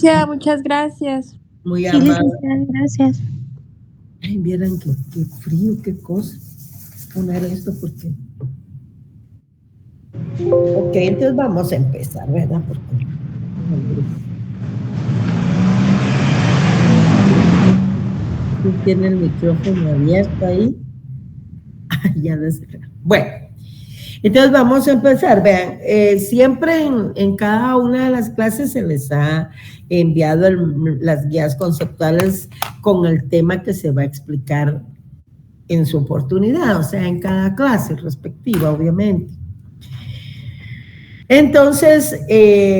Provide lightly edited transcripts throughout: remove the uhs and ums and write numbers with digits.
Ya, muchas gracias. Muy Sí, amable. licenciada, gracias. Ay, vieran qué frío, qué cosa. Poner esto porque... Ok, entonces vamos a empezar, ¿verdad? Porque... ¿Quién tiene el micrófono abierto ahí? Ya desde... Bueno, entonces vamos a empezar. Vean, siempre en cada una de las clases se les ha enviado las guías conceptuales con el tema que se va a explicar en su oportunidad, o sea, en cada clase respectiva, obviamente. Entonces,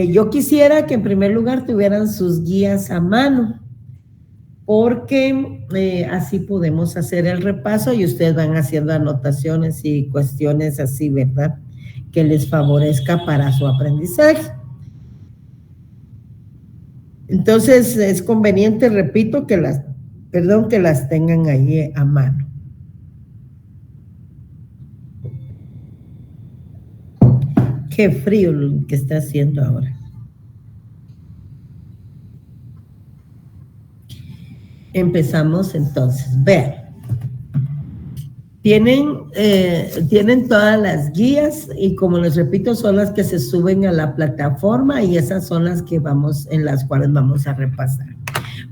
yo quisiera que en primer lugar tuvieran sus guías a mano, porque así podemos hacer el repaso y ustedes van haciendo anotaciones y cuestiones así, ¿verdad? Que les favorezca para su aprendizaje. Entonces, es conveniente, repito, que las tengan ahí a mano. Qué frío lo que está haciendo ahora. Empezamos entonces. Vean. Tienen todas las guías y como les repito, son las que se suben a la plataforma y esas son las que en las cuales vamos a repasar.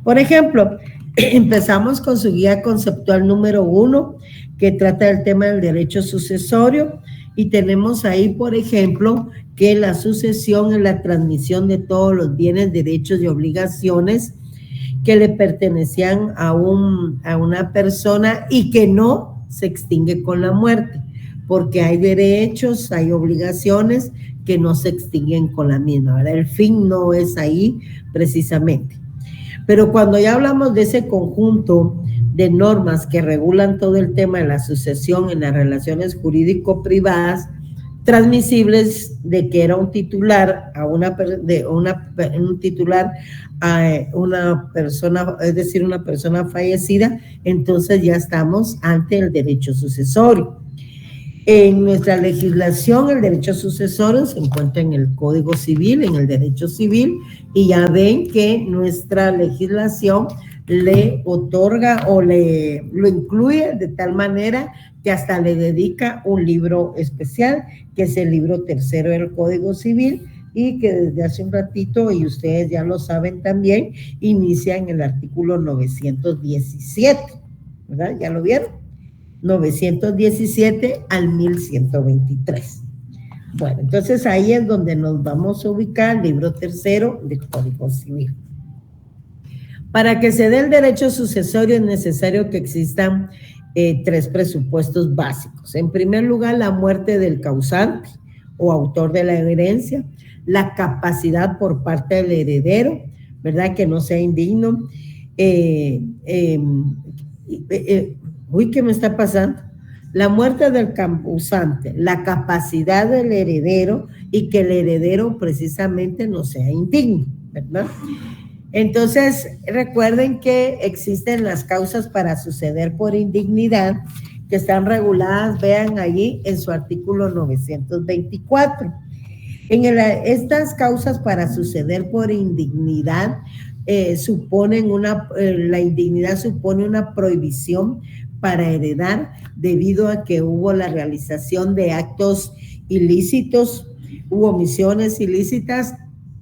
Por ejemplo, empezamos con su guía conceptual número 1, que trata del tema del derecho sucesorio, y tenemos ahí, por ejemplo, que la sucesión es la transmisión de todos los bienes, derechos y obligaciones que le pertenecían a una persona y que no se extingue con la muerte, porque hay derechos, hay obligaciones que no se extinguen con la misma, ¿verdad? El fin no es ahí precisamente. Pero cuando ya hablamos de ese conjunto de normas que regulan todo el tema de la sucesión en las relaciones jurídico-privadas, transmisibles de que era un titular un titular a una persona, es decir, una persona fallecida, entonces ya estamos ante el derecho sucesorio. En nuestra legislación, el derecho sucesorio se encuentra en el Código Civil, en el derecho civil, y ya ven que nuestra legislación le otorga o lo incluye de tal manera que hasta le dedica un libro especial, que es el libro tercero del Código Civil, y que desde hace un ratito, y ustedes ya lo saben también, inicia en el artículo 917, ¿verdad? ¿Ya lo vieron? 917 al 1123. Bueno, entonces ahí es donde nos vamos a ubicar, libro tercero del Código Civil. Para que se dé el derecho sucesorio es necesario que existan tres presupuestos básicos. En primer lugar, la muerte del causante o autor de la herencia, la capacidad por parte del heredero, ¿verdad? Que no sea indigno. Uy, ¿qué me está pasando? La muerte del causante, la capacidad del heredero y que el heredero precisamente no sea indigno, ¿verdad? Entonces, recuerden que existen las causas para suceder por indignidad que están reguladas, vean allí en su artículo 924. Estas causas para suceder por indignidad la indignidad supone una prohibición para heredar debido a que hubo la realización de actos ilícitos u omisiones ilícitas,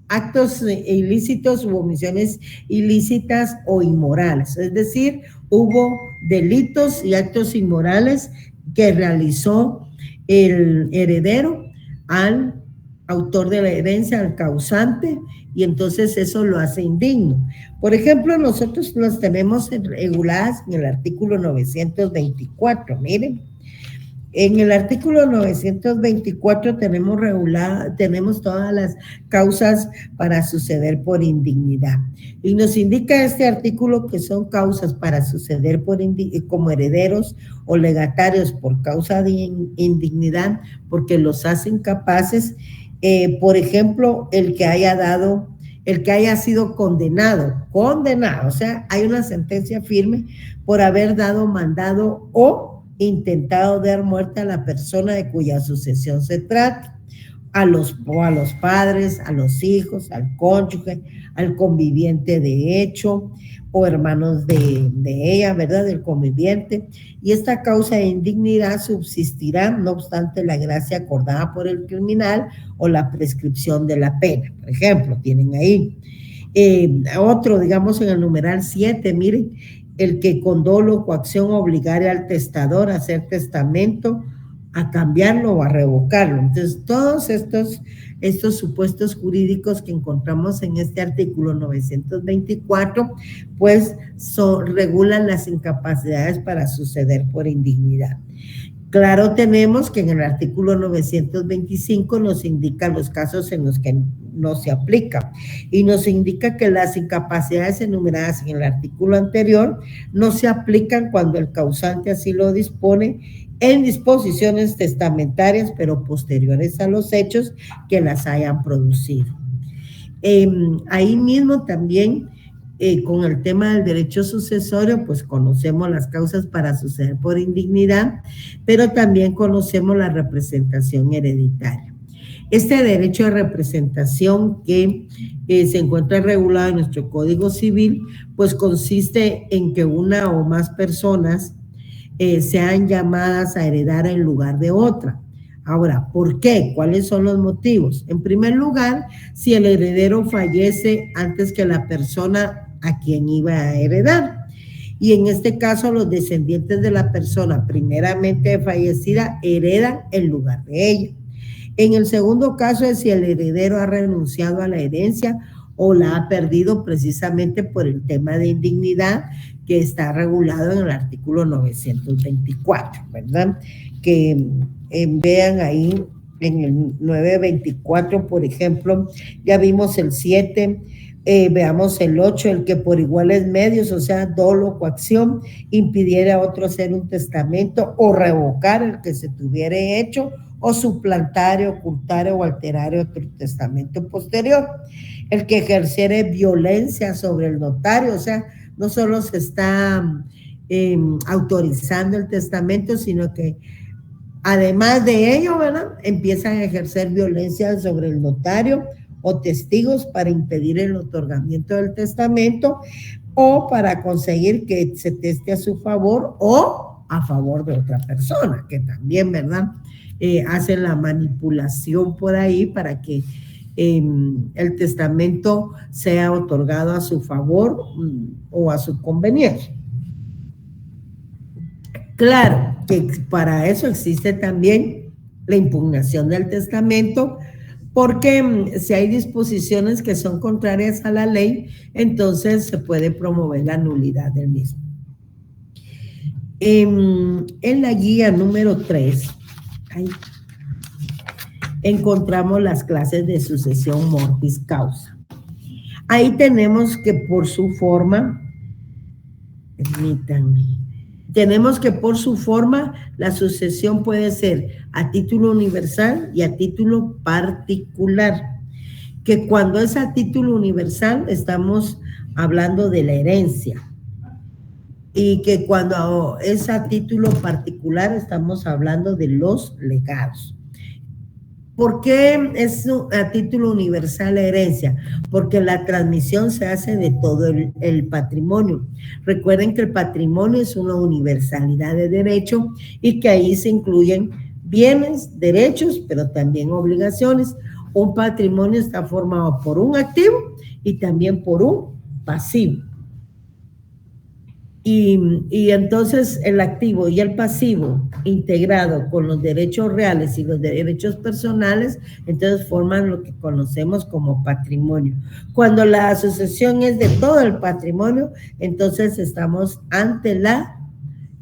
actos ilícitos u omisiones ilícitas o inmorales, es decir, hubo delitos y actos inmorales que realizó el heredero al autor de la herencia, al causante, y entonces eso lo hace indigno. Por ejemplo, nosotros los tenemos reguladas en el artículo 924, miren. En el artículo 924 tenemos todas las causas para suceder por indignidad. Y nos indica este artículo que son causas para suceder como herederos o legatarios por causa de indignidad, porque los hacen capaces, por ejemplo, el que haya sido condenado, o sea, hay una sentencia firme por haber dado mandado o intentado dar muerte a la persona de cuya sucesión se trata, a los padres, a los hijos, al cónyuge, al conviviente de hecho o hermanos de ella, ¿verdad? Del conviviente. Y esta causa de indignidad subsistirá, no obstante la gracia acordada por el criminal o la prescripción de la pena. Por ejemplo, tienen ahí otro, digamos en el numeral 7, miren, el que con dolo o coacción obligare al testador a hacer testamento, a cambiarlo o a revocarlo. Entonces, todos estos supuestos jurídicos que encontramos en este artículo 924, pues regulan las incapacidades para suceder por indignidad. Claro, tenemos que en el artículo 925 nos indica los casos en los que no se aplica y nos indica que las incapacidades enumeradas en el artículo anterior no se aplican cuando el causante así lo dispone en disposiciones testamentarias, pero posteriores a los hechos que las hayan producido. Ahí mismo también, con el tema del derecho sucesorio, pues conocemos las causas para suceder por indignidad, pero también conocemos la representación hereditaria. Este derecho de representación que se encuentra regulado en nuestro Código Civil, pues consiste en que una o más personas sean llamadas a heredar en lugar de otra. Ahora, ¿por qué? ¿Cuáles son los motivos? En primer lugar, si el heredero fallece antes que la persona a quien iba a heredar. Y en este caso, los descendientes de la persona primeramente fallecida heredan en lugar de ella. En el segundo caso es si el heredero ha renunciado a la herencia o la ha perdido precisamente por el tema de indignidad que está regulado en el artículo 924, ¿verdad? Que vean ahí en el 924, por ejemplo, ya vimos el 7, veamos el 8, el que por iguales medios, o sea, dolo, coacción, impidiera a otro hacer un testamento o revocar el que se tuviera hecho o suplantar, ocultar o alterar otro testamento posterior. El que ejerciere violencia sobre el notario, o sea, no solo se está autorizando el testamento, sino que además de ello, ¿verdad?, empiezan a ejercer violencia sobre el notario o testigos para impedir el otorgamiento del testamento o para conseguir que se teste a su favor o a favor de otra persona, que también, ¿verdad?, hacen la manipulación por ahí para que el testamento sea otorgado a su favor o a su conveniencia. Claro que para eso existe también la impugnación del testamento, porque si hay disposiciones que son contrarias a la ley, entonces se puede promover la nulidad del mismo. En la guía número 3, encontramos las clases de sucesión mortis causa. Ahí tenemos que por su forma, permítanme, tenemos que por su forma la sucesión puede ser a título universal y a título particular, que cuando es a título universal estamos hablando de la herencia y que cuando es a título particular estamos hablando de los legados. ¿Por qué es a título universal la herencia? Porque la transmisión se hace de todo el patrimonio. Recuerden que el patrimonio es una universalidad de derecho y que ahí se incluyen bienes, derechos, pero también obligaciones. Un patrimonio está formado por un activo y también por un pasivo. Y entonces el activo y el pasivo integrado con los derechos reales y los derechos personales, entonces forman lo que conocemos como patrimonio. Cuando la sucesión es de todo el patrimonio, entonces estamos ante la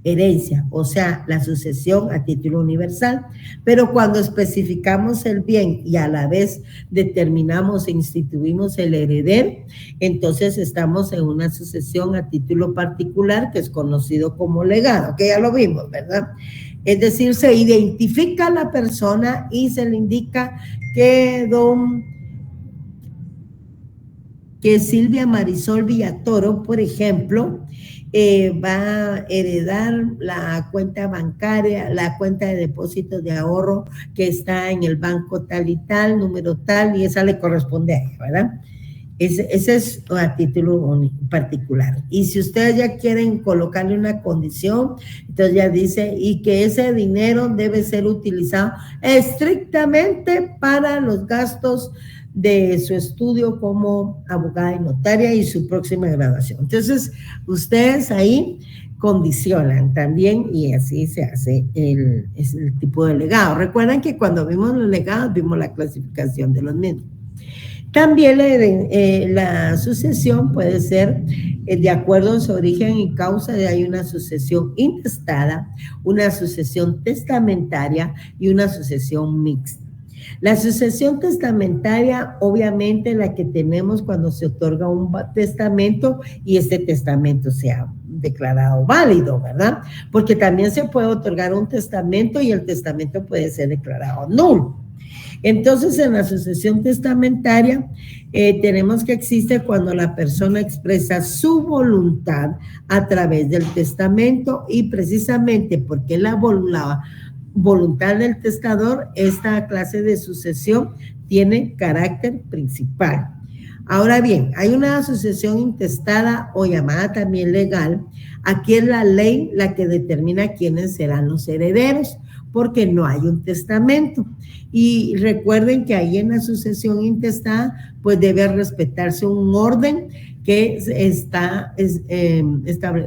herencia, o sea, la sucesión a título universal. Pero cuando especificamos el bien y a la vez determinamos e instituimos el heredero, entonces estamos en una sucesión a título particular que es conocido como legado, que ya lo vimos, ¿verdad? Es decir, se identifica a la persona y se le indica que don que Silvia Marisol Villatoro, por ejemplo, va a heredar la cuenta bancaria, la cuenta de depósitos de ahorro que está en el banco tal y tal, número tal, y esa le corresponde a ella, ¿verdad? Ese es a título particular. Y si ustedes ya quieren colocarle una condición, entonces ya dice, y que ese dinero debe ser utilizado estrictamente para los gastos de su estudio como abogada y notaria y su próxima graduación. Entonces, ustedes ahí condicionan también y así se hace el tipo de legado. Recuerden que cuando vimos los legados, vimos la clasificación de los mismos. También la sucesión puede ser de acuerdo a su origen y causa, hay una sucesión intestada, una sucesión testamentaria y una sucesión mixta. La sucesión testamentaria, obviamente, la que tenemos cuando se otorga un testamento y este testamento sea declarado válido, ¿verdad? Porque también se puede otorgar un testamento y el testamento puede ser declarado nulo. Entonces, en la sucesión testamentaria, tenemos que existe cuando la persona expresa su voluntad a través del testamento y precisamente porque la voluntad del testador, esta clase de sucesión tiene carácter principal. Ahora bien, hay una sucesión intestada o llamada también legal. Aquí es la ley la que determina quiénes serán los herederos, porque no hay un testamento. Y recuerden que ahí en la sucesión intestada, pues debe respetarse un orden que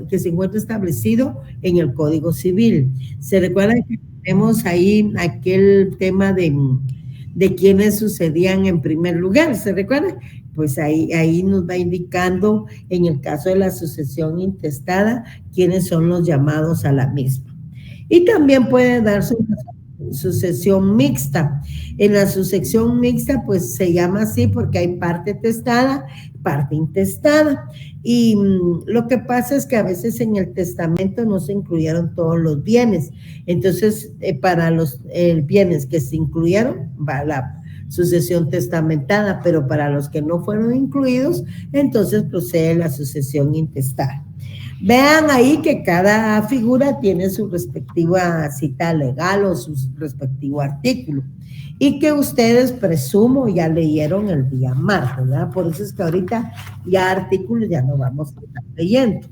que se encuentra establecido en el Código Civil. Se recuerda que tenemos ahí aquel tema de quiénes sucedían en primer lugar, ¿se recuerda? Pues ahí nos va indicando, en el caso de la sucesión intestada, quiénes son los llamados a la misma. Y también puede darse una sucesión mixta. En la sucesión mixta, pues se llama así porque hay parte testada, parte intestada. Y lo que pasa es que a veces en el testamento no se incluyeron todos los bienes. Entonces, para los bienes que se incluyeron, va la sucesión testamentada, pero para los que no fueron incluidos, entonces procede la sucesión intestada. Vean ahí que cada figura tiene su respectiva cita legal o su respectivo artículo y que ustedes, presumo, ya leyeron el día martes, ¿verdad? Por eso es que ahorita ya artículos ya no vamos a estar leyendo.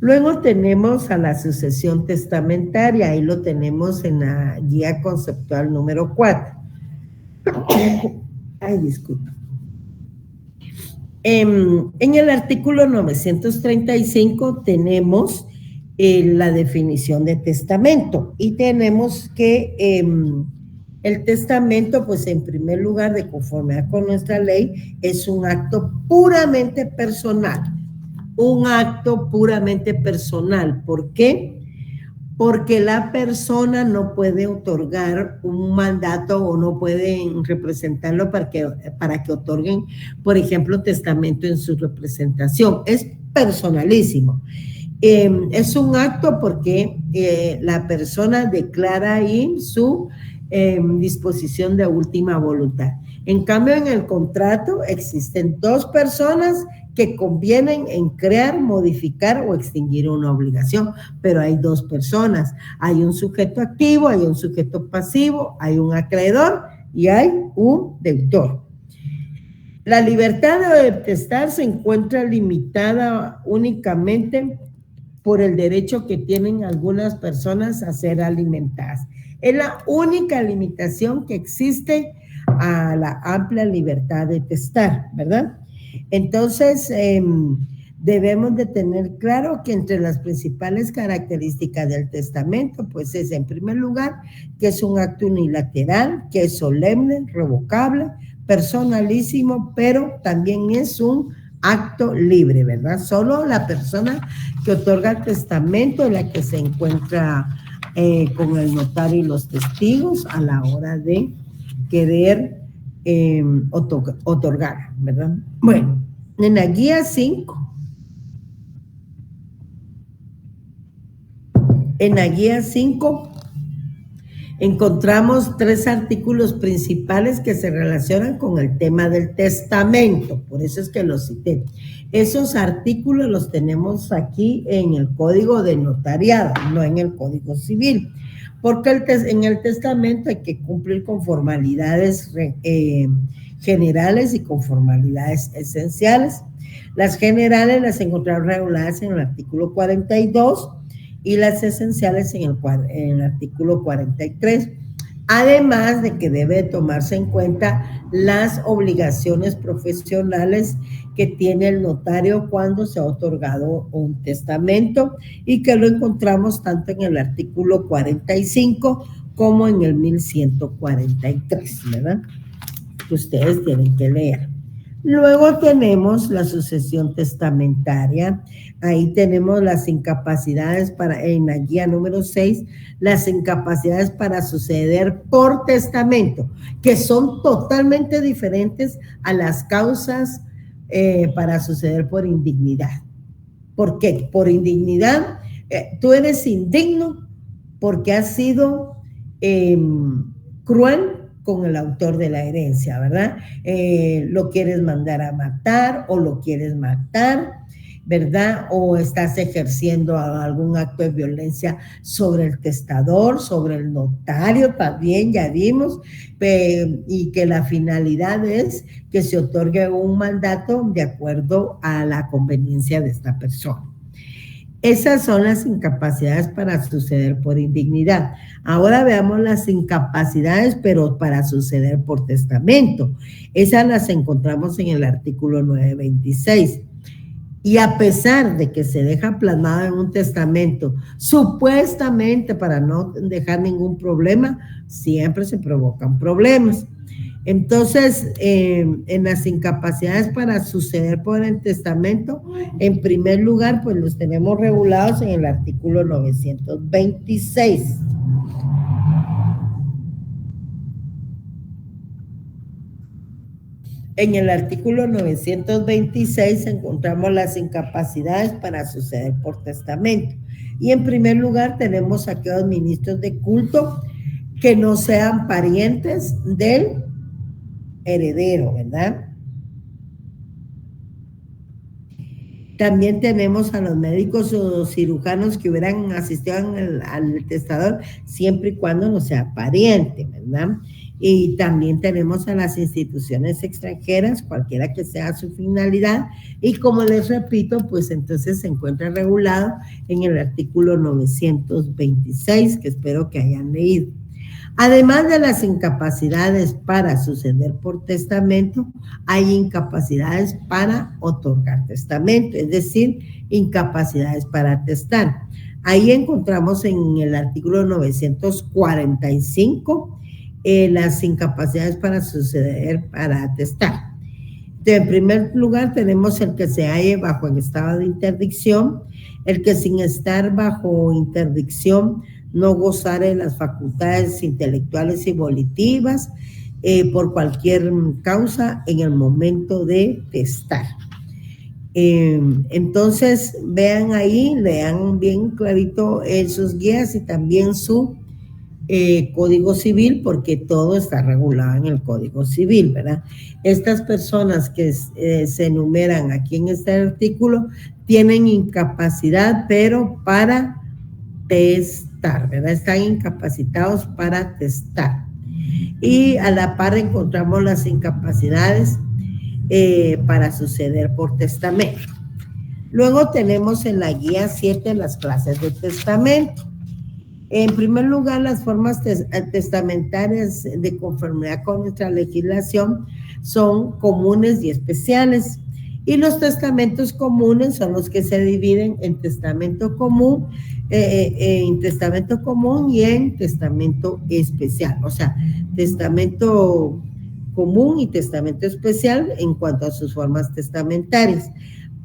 Luego tenemos a la sucesión testamentaria, ahí lo tenemos en la guía conceptual número 4. Ay, disculpa. En el artículo 935 tenemos la definición de testamento y tenemos que el testamento, pues en primer lugar, de conformidad con nuestra ley, es un acto puramente personal. Un acto puramente personal. ¿Por qué? Porque la persona no puede otorgar un mandato o no pueden representarlo para que otorguen, por ejemplo, testamento en su representación. Es personalísimo. Es un acto porque la persona declara ahí su disposición de última voluntad. En cambio, en el contrato existen dos personas que convienen en crear, modificar o extinguir una obligación, pero hay dos personas, hay un sujeto activo, hay un sujeto pasivo, hay un acreedor y hay un deudor. La libertad de testar se encuentra limitada únicamente por el derecho que tienen algunas personas a ser alimentadas. Es la única limitación que existe a la amplia libertad de testar, ¿verdad? Entonces, debemos de tener claro que entre las principales características del testamento, pues es en primer lugar que es un acto unilateral, que es solemne, revocable, personalísimo, pero también es un acto libre, ¿verdad? Solo la persona que otorga el testamento es la que se encuentra con el notario y los testigos a la hora de querer otorgar, ¿verdad? Bueno, en la guía 5, encontramos 3 artículos principales que se relacionan con el tema del testamento, por eso es que los cité. Esos artículos los tenemos aquí en el Código de Notariado, no en el Código Civil, porque en el testamento hay que cumplir con formalidades generales y con formalidades esenciales. Las generales las encontramos reguladas en el artículo 42 y las esenciales en el artículo 43. Además de que debe tomarse en cuenta las obligaciones profesionales que tiene el notario cuando se ha otorgado un testamento y que lo encontramos tanto en el artículo 45 como en el 1143, ¿verdad? Que ustedes tienen que leer. Luego tenemos la sucesión testamentaria. Ahí tenemos las incapacidades en la guía número 6, las incapacidades para suceder por testamento, que son totalmente diferentes a las causas para suceder por indignidad. ¿Por qué? Por indignidad, tú eres indigno porque has sido cruel con el autor de la herencia, ¿verdad? Lo quieres mandar a matar o lo quieres matar, ¿verdad? O estás ejerciendo algún acto de violencia sobre el testador, sobre el notario, también ya vimos, y que la finalidad es que se otorgue un mandato de acuerdo a la conveniencia de esta persona. Esas son las incapacidades para suceder por indignidad. Ahora veamos las incapacidades, pero para suceder por testamento. Esas las encontramos en el artículo 926. Y a pesar de que se deja plasmado en un testamento, supuestamente para no dejar ningún problema, siempre se provocan problemas. Entonces, en las incapacidades para suceder por el testamento, en primer lugar, pues los tenemos regulados en el artículo 926. En el artículo 926 encontramos las incapacidades para suceder por testamento. Y en primer lugar tenemos a aquellos ministros de culto que no sean parientes del heredero, ¿verdad? También tenemos a los médicos o cirujanos que hubieran asistido al testador siempre y cuando no sea pariente, ¿verdad? Y también tenemos a las instituciones extranjeras, cualquiera que sea su finalidad, y como les repito, pues entonces se encuentra regulado en el artículo 926, que espero que hayan leído. Además de las incapacidades para suceder por testamento, hay incapacidades para otorgar testamento, es decir, incapacidades para atestar. Ahí encontramos en el artículo 945 las incapacidades para suceder, para atestar. En primer lugar tenemos el que se halle bajo el estado de interdicción, el que sin estar bajo interdicción no gozare de las facultades intelectuales y volitivas por cualquier causa en el momento de testar. Entonces vean ahí, lean bien clarito sus guías y también su Código Civil, porque todo está regulado en el Código Civil, ¿verdad? Estas personas que se enumeran aquí en este artículo tienen incapacidad, pero para testar, ¿verdad? Están incapacitados para testar. Y a la par encontramos las incapacidades para suceder por testamento. Luego tenemos en la guía 7 las clases de testamento. En primer lugar, las formas testamentarias de conformidad con nuestra legislación son comunes y especiales. Y los testamentos comunes son los que se dividen en testamento común, y en testamento especial. O sea, testamento común y testamento especial en cuanto a sus formas testamentarias.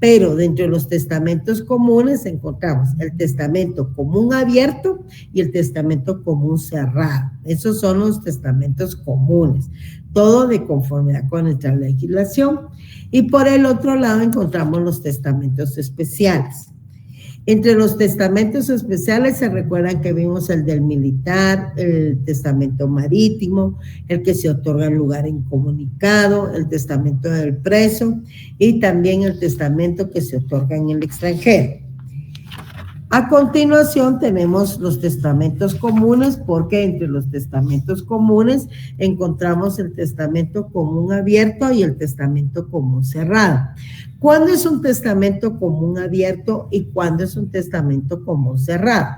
Pero dentro de los testamentos comunes encontramos el testamento común abierto y el testamento común cerrado. Esos son los testamentos comunes, todo de conformidad con nuestra legislación. Y por el otro lado encontramos los testamentos especiales. Entre los testamentos especiales se recuerdan que vimos el del militar, el testamento marítimo, el que se otorga en lugar incomunicado, el testamento del preso y también el testamento que se otorga en el extranjero. A continuación tenemos los testamentos comunes, porque entre los testamentos comunes encontramos el testamento común abierto y el testamento común cerrado. ¿Cuándo es un testamento común abierto y cuándo es un testamento común cerrado?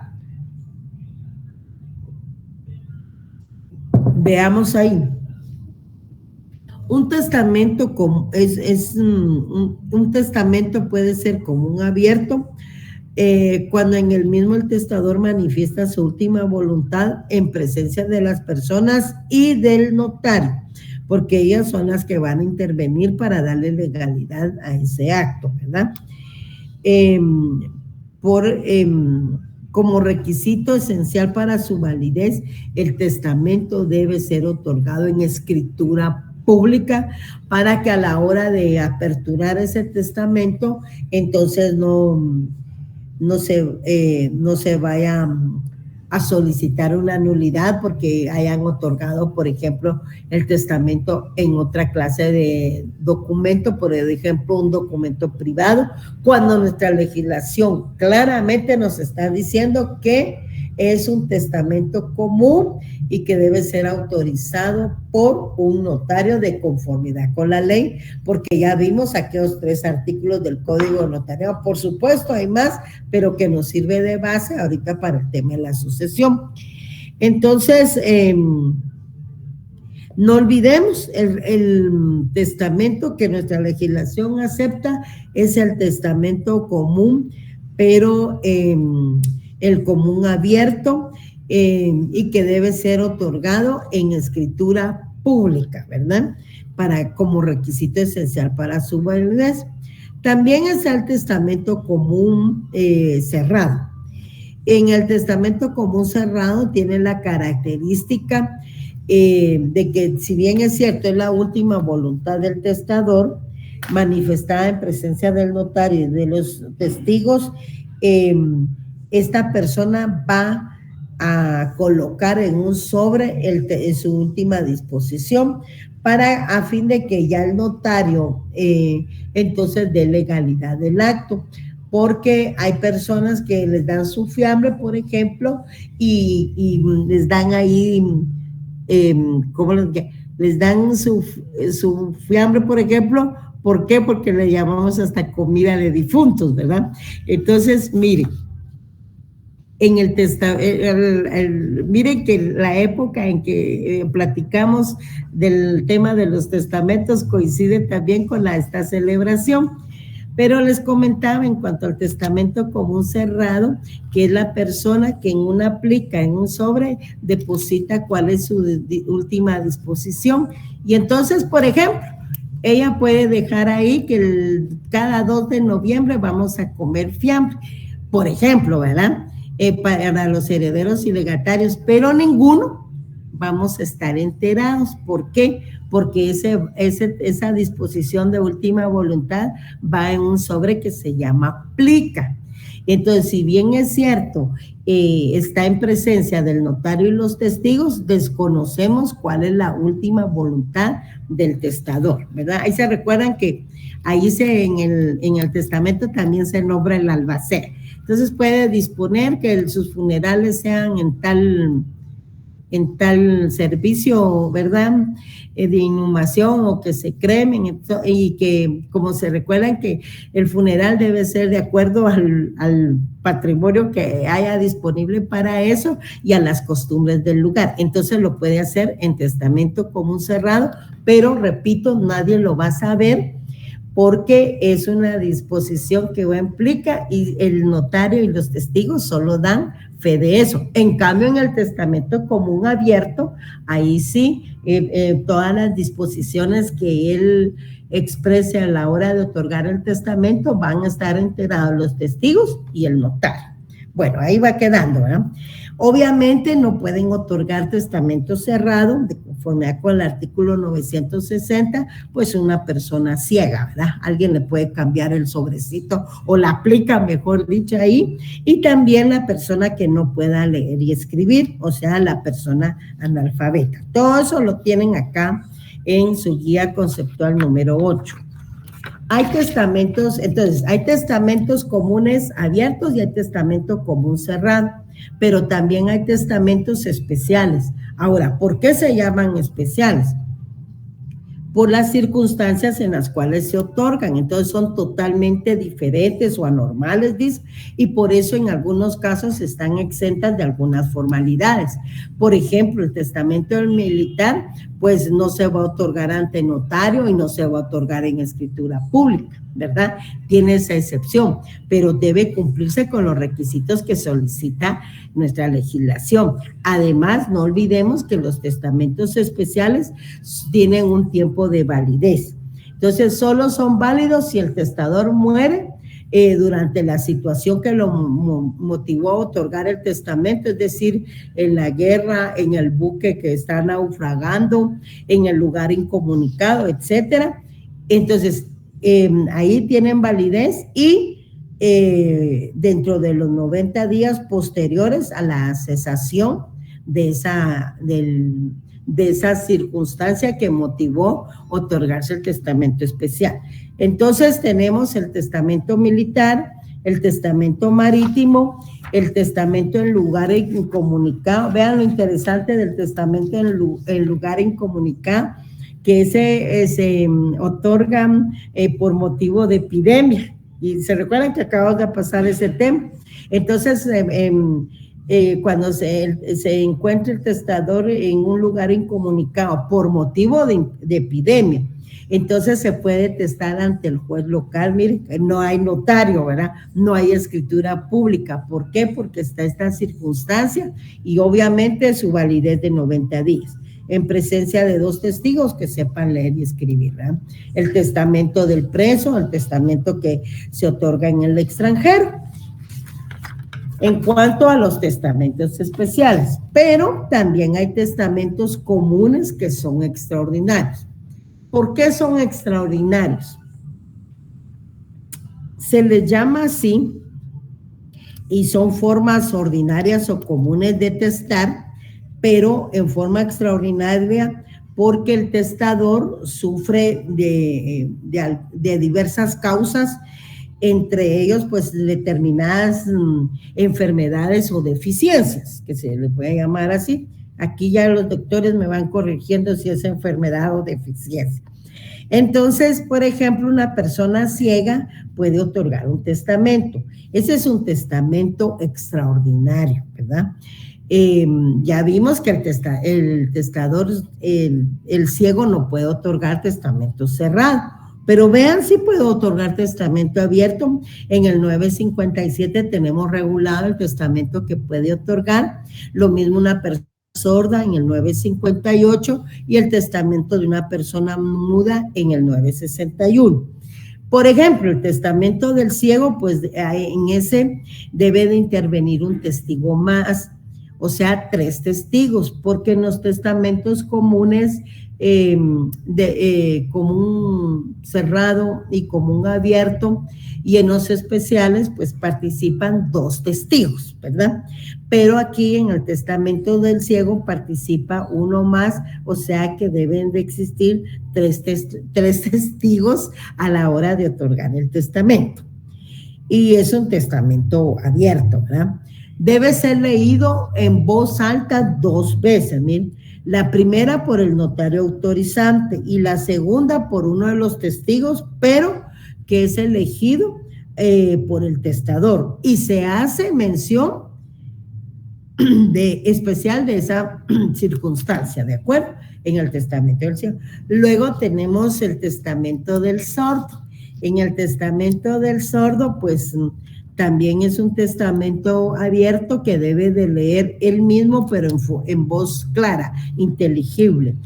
Veamos ahí. Un testamento un testamento puede ser común abierto cuando en el mismo el testador manifiesta su última voluntad en presencia de las personas y del notario, porque ellas son las que van a intervenir para darle legalidad a ese acto, ¿verdad? Como requisito esencial para su validez, el testamento debe ser otorgado en escritura pública para que a la hora de aperturar ese testamento, entonces no se vaya a solicitar una nulidad porque hayan otorgado, por ejemplo, el testamento en otra clase de documento, por ejemplo, un documento privado, cuando nuestra legislación claramente nos está diciendo que es un testamento común y que debe ser autorizado por un notario de conformidad con la ley, porque ya vimos aquellos 3 artículos del Código Notarial. Por supuesto, hay más, pero que nos sirve de base ahorita para el tema de la sucesión. Entonces, no olvidemos, el testamento que nuestra legislación acepta es el testamento común, pero el común abierto, y que debe ser otorgado en escritura pública, ¿verdad? Como requisito esencial para su validez. También está el testamento común cerrado. En el testamento común cerrado tiene la característica de que, si bien es cierto, es la última voluntad del testador, manifestada en presencia del notario y de los testigos, esta persona va a colocar en un sobre su última disposición a fin de que ya el notario entonces dé legalidad del acto, porque hay personas que les dan su fiambre, por ejemplo, y les dan ahí, les dan su fiambre, por ejemplo. ¿Por qué? Porque le llamamos hasta comida de difuntos, ¿verdad? Entonces, miren, miren que la época en que platicamos del tema de los testamentos coincide también con esta celebración, pero les comentaba en cuanto al testamento común cerrado, que es la persona que en una plica, en un sobre, deposita cuál es su última disposición, y entonces, por ejemplo, ella puede dejar ahí que cada 2 de noviembre vamos a comer fiambre, por ejemplo, ¿verdad? Para los herederos y legatarios, pero ninguno vamos a estar enterados. ¿Por qué? Porque esa disposición de última voluntad va en un sobre que se llama plica. Entonces, si bien es cierto, está en presencia del notario y los testigos, desconocemos cuál es la última voluntad del testador, ¿verdad? Ahí se recuerdan que ahí en el testamento también se nombra el albacea. Entonces puede disponer que sus funerales sean en tal servicio, ¿verdad?, de inhumación, o que se cremen, y que, como se recuerdan, que el funeral debe ser de acuerdo al patrimonio que haya disponible para eso y a las costumbres del lugar. Entonces lo puede hacer en testamento común cerrado, pero repito, nadie lo va a saber, porque es una disposición que va en plica y el notario y los testigos solo dan fe de eso. En cambio, en el testamento común abierto, ahí sí, todas las disposiciones que él exprese a la hora de otorgar el testamento van a estar enterados los testigos y el notario. Bueno, ahí va quedando, ¿verdad? Obviamente no pueden otorgar testamento cerrado, de conformidad con el artículo 960, pues una persona ciega, ¿verdad? Alguien le puede cambiar el sobrecito o la aplica, mejor dicho, ahí. Y también la persona que no pueda leer y escribir, o sea, la persona analfabeta. Todo eso lo tienen acá en su guía conceptual número 8. Hay testamentos, entonces, hay testamentos comunes abiertos y hay testamento común cerrado, pero también hay testamentos especiales. Ahora, ¿por qué se llaman especiales? Por las circunstancias en las cuales se otorgan, entonces son totalmente diferentes o anormales, dice, y por eso en algunos casos están exentas de algunas formalidades. Por ejemplo, el testamento del militar, pues no se va a otorgar ante notario y no se va a otorgar en escritura pública, ¿verdad? Tiene esa excepción, pero debe cumplirse con los requisitos que solicita nuestra legislación. Además, no olvidemos que los testamentos especiales tienen un tiempo de validez. Entonces, solo son válidos si el testador muere durante la situación que lo motivó a otorgar el testamento, es decir, en la guerra, en el buque que está naufragando, en el lugar incomunicado, etcétera. Entonces, ahí tienen validez y dentro de los 90 días posteriores a la cesación de esa circunstancia que motivó otorgarse el testamento especial. Entonces tenemos el testamento militar, el testamento marítimo, el testamento en lugar incomunicado. Vean lo interesante del testamento en lugar incomunicado, que se otorgan por motivo de epidemia. Y se recuerdan que acabamos de pasar ese tema. Entonces, cuando se encuentra el testador en un lugar incomunicado por motivo de epidemia, entonces se puede testar ante el juez local. Miren, no hay notario, ¿verdad? No hay escritura pública. ¿Por qué? Porque está esta circunstancia y obviamente su validez de 90 días. En presencia de 2 testigos que sepan leer y escribir, ¿verdad? El testamento del preso, el testamento que se otorga en el extranjero. En cuanto a los testamentos especiales, pero también hay testamentos comunes que son extraordinarios. ¿Por qué son extraordinarios? Se les llama así y son formas ordinarias o comunes de testar, pero en forma extraordinaria porque el testador sufre de diversas causas, entre ellos pues determinadas enfermedades o deficiencias, que se le puede llamar así. Aquí ya los doctores me van corrigiendo si es enfermedad o deficiencia. Entonces, por ejemplo, una persona ciega puede otorgar un testamento. Ese es un testamento extraordinario, ¿verdad? Ya vimos que el testador, el ciego no puede otorgar testamento cerrado, pero vean si puede otorgar testamento abierto. En el 957 tenemos regulado el testamento que puede otorgar, lo mismo una persona sorda en el 958 y el testamento de una persona muda en el 961. Por ejemplo, el testamento del ciego, pues en ese debe de intervenir un testigo más, o sea, 3 testigos, porque en los testamentos comunes, común cerrado y común abierto, y en los especiales, pues participan 2 testigos, ¿verdad? Pero aquí en el testamento del ciego participa uno más, o sea que deben de existir 3 testigos a la hora de otorgar el testamento. Y es un testamento abierto, ¿verdad? Debe ser leído en voz alta 2 veces, miren. La primera por el notario autorizante y la segunda por uno de los testigos, pero que es elegido por el testador. Y se hace mención especial de esa circunstancia, ¿de acuerdo? En el testamento del ciego. Luego tenemos el testamento del sordo. En el testamento del sordo, pues también es un testamento abierto que debe de leer él mismo, pero en voz clara, inteligible,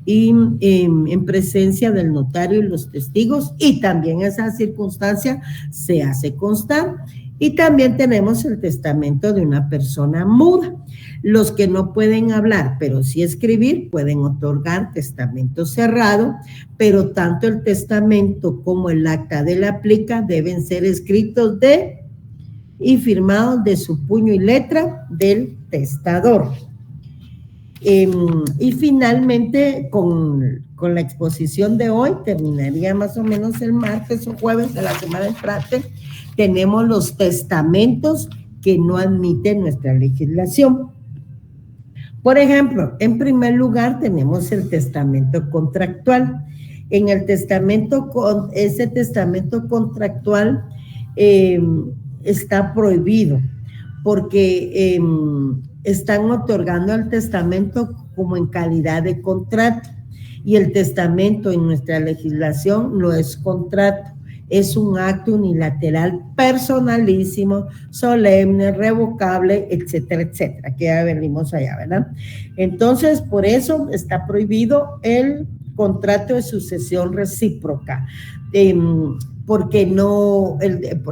y en presencia del notario y los testigos, y también esa circunstancia se hace constar. Y también tenemos el testamento de una persona muda. Los que no pueden hablar, pero sí escribir, pueden otorgar testamento cerrado, pero tanto el testamento como el acta de la plica deben ser escritos y firmados de su puño y letra del testador. Y finalmente, con la exposición de hoy, terminaría más o menos el martes o jueves de la semana entrante, tenemos los testamentos que no admite nuestra legislación. Por ejemplo, en primer lugar tenemos el testamento contractual. En el testamento, ese testamento contractual está prohibido porque están otorgando el testamento como en calidad de contrato, y el testamento en nuestra legislación no es contrato, es un acto unilateral personalísimo, solemne, revocable, etcétera, etcétera, que ya venimos allá, ¿verdad? Entonces, por eso está prohibido el contrato de sucesión recíproca, porque no,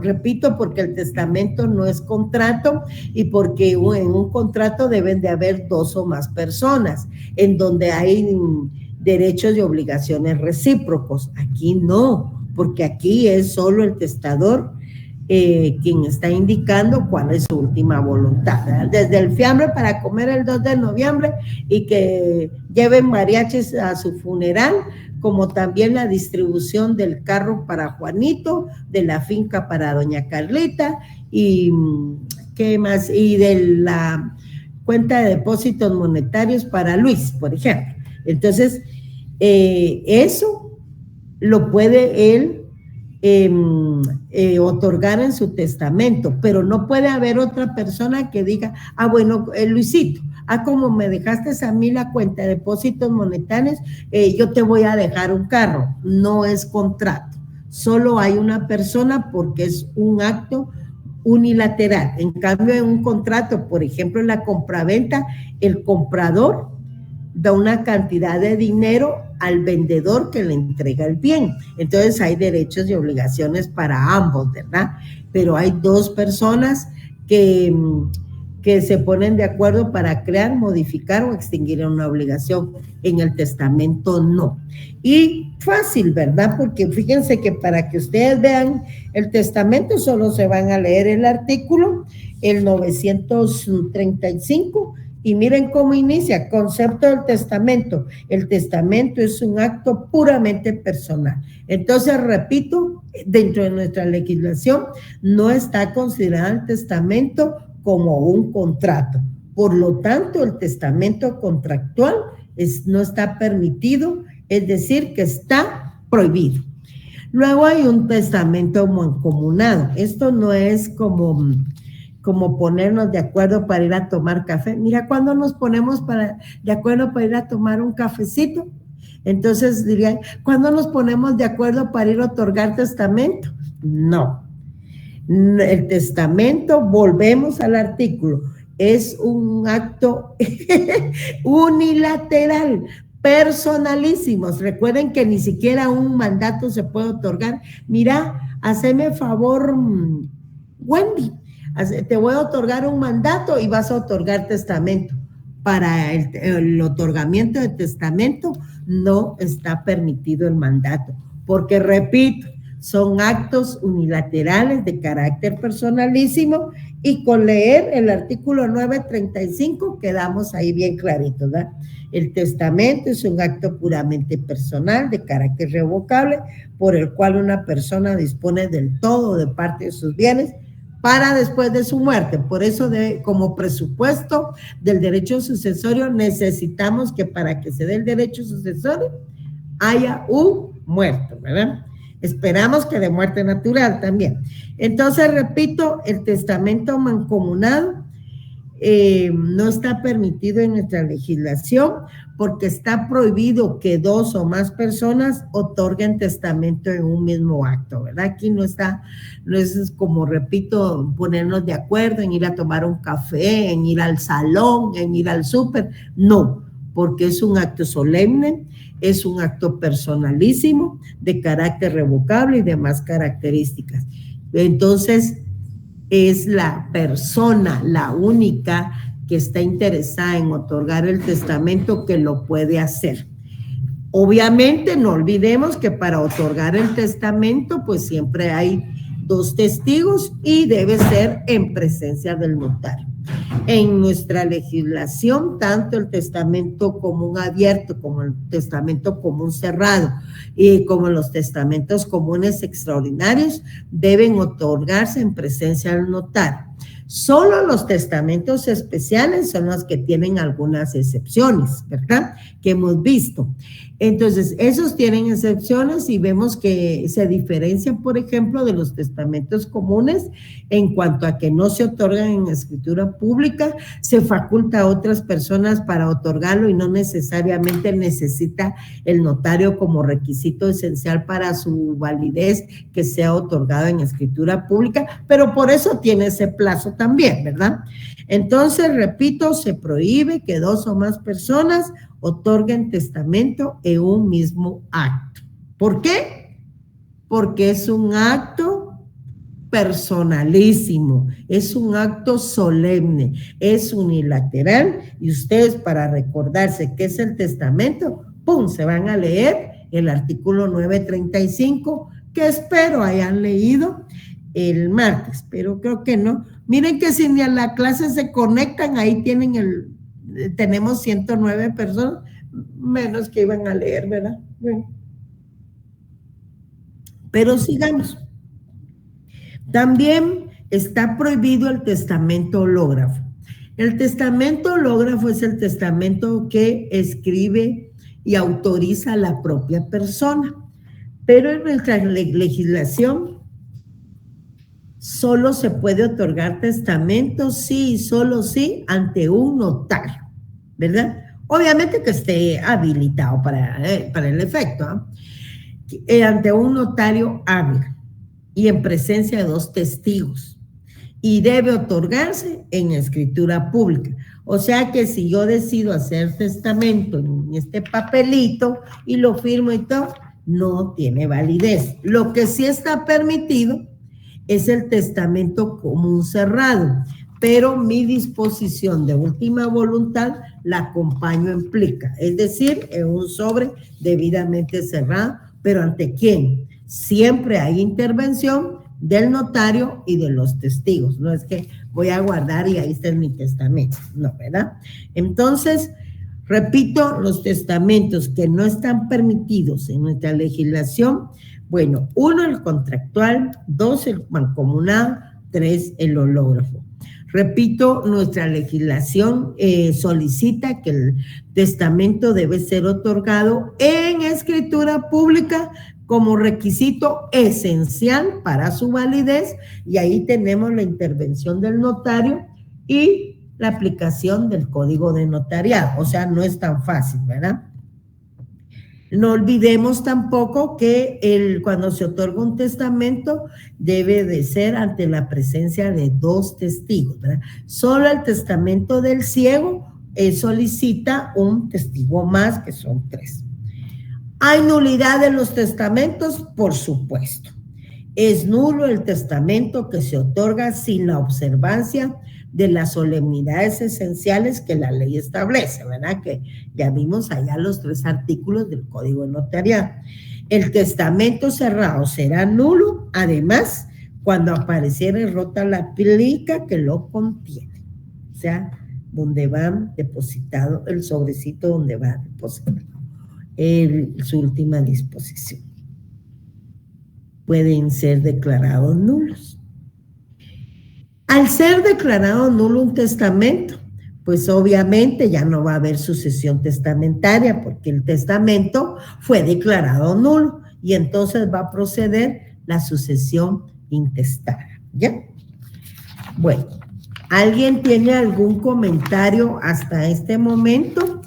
repito, porque el testamento no es contrato y porque en un contrato deben de haber dos o más personas, en donde hay derechos y obligaciones recíprocos. Aquí no, porque aquí es solo el testador quien está indicando cuál es su última voluntad, ¿verdad? Desde el fiambre para comer el 2 de noviembre y que lleven mariachis a su funeral, como también la distribución del carro para Juanito, de la finca para doña Carlita, y ¿qué más? Y de la cuenta de depósitos monetarios para Luis, por ejemplo. Entonces, eso lo puede él otorgar en su testamento, pero no puede haber otra persona que diga, bueno, Luisito, como me dejaste a mí la cuenta de depósitos monetarios, yo te voy a dejar un carro. No es contrato, solo hay una persona porque es un acto unilateral. En cambio, en un contrato, por ejemplo, en la compraventa, el comprador da una cantidad de dinero al vendedor que le entrega el bien. Entonces hay derechos y obligaciones para ambos, ¿verdad? Pero hay dos personas que se ponen de acuerdo para crear, modificar o extinguir una obligación. En el testamento no. Y fácil, ¿verdad? Porque fíjense que para que ustedes vean el testamento solo se van a leer el artículo, el 935, y miren cómo inicia, concepto del testamento. El testamento es un acto puramente personal. Entonces, repito, dentro de nuestra legislación no está considerado el testamento como un contrato. Por lo tanto, el testamento contractual no está permitido, es decir, que está prohibido. Luego hay un testamento mancomunado. Esto no es como ponernos de acuerdo para ir a tomar café. Mira, ¿cuándo nos ponemos de acuerdo para ir a tomar un cafecito? Entonces dirían, ¿cuándo nos ponemos de acuerdo para ir a otorgar testamento? No. El testamento, volvemos al artículo, es un acto unilateral, personalísimos. Recuerden que ni siquiera un mandato se puede otorgar. Mira, haceme favor, Wendy, te voy a otorgar un mandato y vas a otorgar testamento. Para el otorgamiento de testamento no está permitido el mandato, porque repito, son actos unilaterales de carácter personalísimo, y con leer el artículo 935 quedamos ahí bien claritos, ¿verdad? El testamento es un acto puramente personal de carácter revocable por el cual una persona dispone del todo de parte de sus bienes para después de su muerte. Por eso, como presupuesto del derecho sucesorio, necesitamos que para que se dé el derecho sucesorio haya un muerto, ¿verdad? Esperamos que de muerte natural también. Entonces, repito, el testamento mancomunado no está permitido en nuestra legislación porque está prohibido que dos o más personas otorguen testamento en un mismo acto, ¿verdad? Aquí no es como, repito, ponernos de acuerdo en ir a tomar un café, en ir al salón, en ir al súper, no, porque es un acto solemne, es un acto personalísimo, de carácter revocable y demás características. Entonces, es la persona la única que está interesada en otorgar el testamento, que lo puede hacer. Obviamente, no olvidemos que para otorgar el testamento, pues siempre hay 2 testigos y debe ser en presencia del notario. En nuestra legislación, tanto el testamento común abierto como el testamento común cerrado y como los testamentos comunes extraordinarios deben otorgarse en presencia del notario. Solo los testamentos especiales son los que tienen algunas excepciones, ¿verdad? Que hemos visto. Entonces, esos tienen excepciones y vemos que se diferencian, por ejemplo, de los testamentos comunes en cuanto a que no se otorgan en escritura pública, se faculta a otras personas para otorgarlo y no necesariamente necesita el notario como requisito esencial para su validez que sea otorgado en escritura pública, pero por eso tiene ese plazo también, ¿verdad? Entonces, repito, se prohíbe que 2 o más personas otorguen testamento en un mismo acto. ¿Por qué? Porque es un acto personalísimo, es un acto solemne, es unilateral y ustedes, para recordarse qué es el testamento, ¡pum!, se van a leer el artículo 935, que espero hayan leído el martes, pero creo que no. Miren que si ni a la clase se conectan, ahí tenemos 109 personas, menos que iban a leer, ¿verdad? Bueno. Pero sigamos. También está prohibido el testamento hológrafo. El testamento hológrafo es el testamento que escribe y autoriza a la propia persona, pero en nuestra legislación solo se puede otorgar testamento sí y solo sí ante un notario, ¿verdad? Obviamente que esté habilitado para el efecto, ¿eh? Ante un notario hábil y en presencia de 2 testigos, y debe otorgarse en escritura pública. O sea que si yo decido hacer testamento en este papelito y lo firmo y todo, no tiene validez. Lo que sí está permitido es el testamento común cerrado, pero mi disposición de última voluntad la acompaño en plica, es decir, en un sobre debidamente cerrado, pero ¿ante quién? Siempre hay intervención del notario y de los testigos, no es que voy a guardar y ahí está mi testamento, no, ¿verdad? Entonces, repito, los testamentos que no están permitidos en nuestra legislación, bueno, 1, el contractual, 2, el mancomunado, 3, el hológrafo. Repito, nuestra legislación solicita que el testamento debe ser otorgado en escritura pública como requisito esencial para su validez, y ahí tenemos la intervención del notario y la aplicación del código de notariado, o sea, no es tan fácil, ¿verdad? No olvidemos tampoco que cuando se otorga un testamento debe de ser ante la presencia de 2 testigos, ¿verdad? Solo el testamento del ciego solicita un testigo más, que son 3. ¿Hay nulidad de los testamentos? Por supuesto. Es nulo el testamento que se otorga sin la observancia de las solemnidades esenciales que la ley establece, ¿verdad? Que ya vimos allá los 3 artículos del Código de Notariado. El testamento cerrado será nulo, además, cuando apareciera rota la plica que lo contiene, o sea, donde va depositado el sobrecito, donde va depositado su última disposición. Pueden ser declarados nulos. Al ser declarado nulo un testamento, pues obviamente ya no va a haber sucesión testamentaria porque el testamento fue declarado nulo y entonces va a proceder la sucesión intestada, ¿ya? Bueno, ¿alguien tiene algún comentario hasta este momento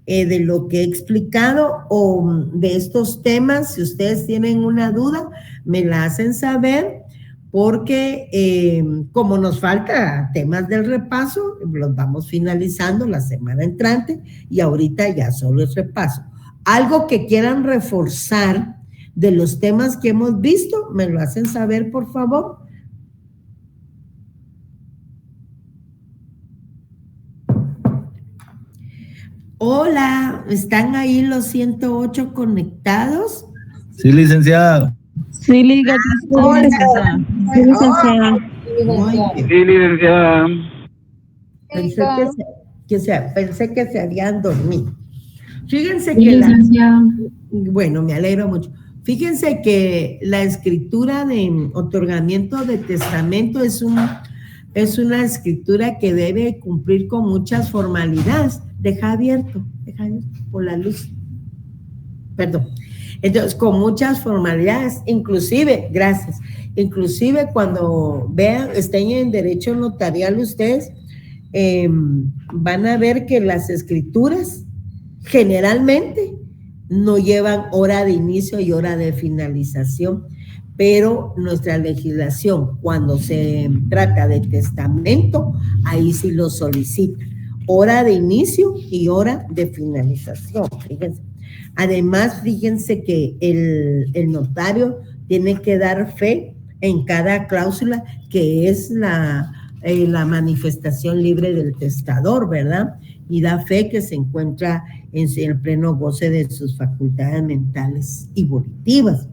de lo que he explicado o de estos temas? Si ustedes tienen una duda, me la hacen saber, porque como nos falta temas del repaso, los vamos finalizando la semana entrante y ahorita ya solo es repaso. Algo que quieran reforzar de los temas que hemos visto, me lo hacen saber, por favor. Hola, ¿están ahí los 108 conectados? Sí, licenciada. Sí, licenciada. Sí, licenciada. Muy bien. Sí, licenciada. Pensé que se habían dormido. Fíjense que bueno, me alegro mucho. Fíjense que la escritura de otorgamiento de testamento es una escritura que debe cumplir con muchas formalidades. Deja abierto por la luz. Perdón. Entonces, con muchas formalidades, inclusive cuando vean, estén en derecho notarial ustedes, van a ver que las escrituras generalmente no llevan hora de inicio y hora de finalización, pero nuestra legislación, cuando se trata de testamento, ahí sí lo solicita, hora de inicio y hora de finalización, fíjense. Además, fíjense que el notario tiene que dar fe en cada cláusula, que es la manifestación libre del testador, ¿verdad? Y da fe que se encuentra en el pleno goce de sus facultades mentales y volitivas.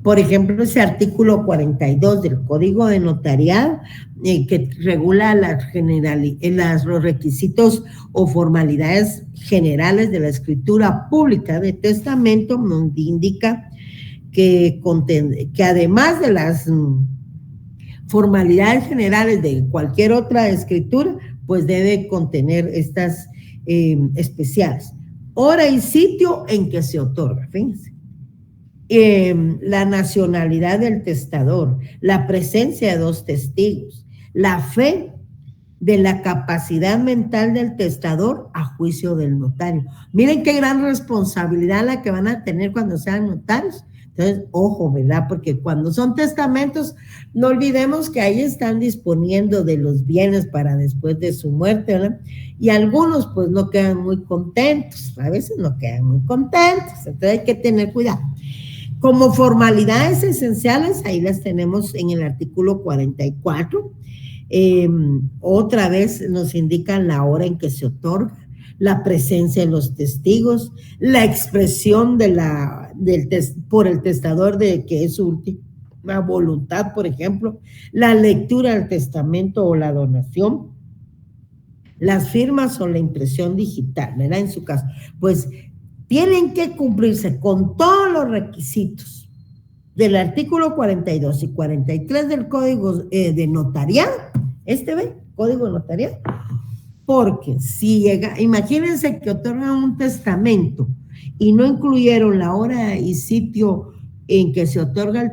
Por ejemplo, ese artículo 42 del Código de Notariado, que regula los requisitos o formalidades generales de la escritura pública de testamento, nos indica que además de las formalidades generales de cualquier otra escritura, pues debe contener estas especiales. Hora y sitio en que se otorga, fíjense. La nacionalidad del testador, la presencia de 2 testigos, la fe de la capacidad mental del testador a juicio del notario. Miren qué gran responsabilidad la que van a tener cuando sean notarios. Entonces, ojo, ¿verdad? Porque cuando son testamentos, no olvidemos que ahí están disponiendo de los bienes para después de su muerte, ¿verdad? Y algunos pues no quedan muy contentos, a veces no quedan muy contentos, entonces hay que tener cuidado. Como formalidades esenciales, ahí las tenemos en el artículo 44. Otra vez nos indican la hora en que se otorga, la presencia de los testigos, la expresión por el testador de que es su última voluntad, por ejemplo, la lectura del testamento o la donación, las firmas o la impresión digital, ¿verdad? En su caso, pues tienen que cumplirse con todos los requisitos del artículo 42 y 43 del Código de Notariado, Código de Notariado, porque si llega, imagínense que otorgan un testamento y no incluyeron la hora y sitio en que se otorga el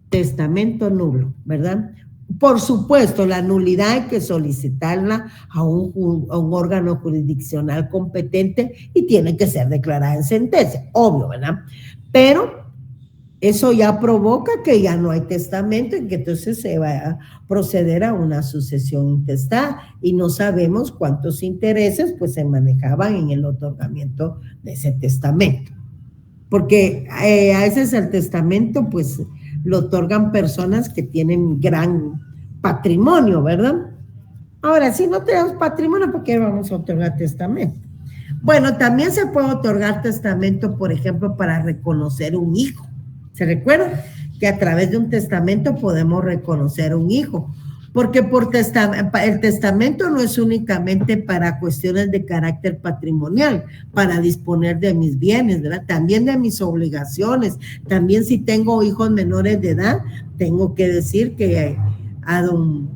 testamento nulo, ¿verdad? Por supuesto, la nulidad hay que solicitarla a un órgano jurisdiccional competente y tiene que ser declarada en sentencia, obvio, ¿verdad? Pero eso ya provoca que ya no hay testamento y que entonces se va a proceder a una sucesión intestada y no sabemos cuántos intereses pues se manejaban en el otorgamiento de ese testamento. Porque a veces el testamento pues lo otorgan personas que tienen gran patrimonio, ¿verdad? Ahora, si no tenemos patrimonio, ¿por qué vamos a otorgar testamento? Bueno, también se puede otorgar testamento, por ejemplo, para reconocer un hijo. ¿Se recuerdan? Que a través de un testamento podemos reconocer un hijo. Porque el testamento no es únicamente para cuestiones de carácter patrimonial, para disponer de mis bienes, ¿verdad? También de mis obligaciones. También si tengo hijos menores de edad, tengo que decir que a don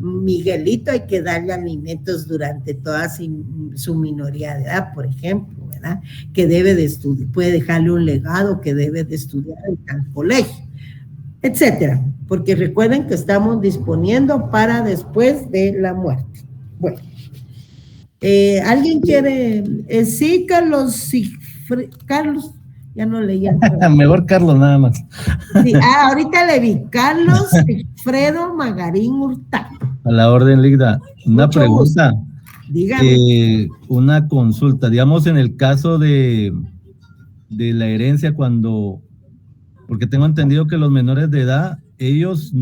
Miguelito hay que darle alimentos durante toda su minoría de edad, por ejemplo, ¿verdad? Que debe de estudiar, puede dejarle un legado que debe de estudiar en tal colegio, etcétera, porque recuerden que estamos disponiendo para después de la muerte. Bueno, ¿alguien quiere? Sí, Carlos, Carlos, ya no leía. Mejor Carlos nada más. Sí, ahorita le vi, Carlos Sigfredo Magarín Hurtado. A la orden, Ligda. Una Mucho pregunta. Gusto. Dígame. Una consulta, digamos en el caso de la herencia porque tengo entendido que los menores de edad, ellos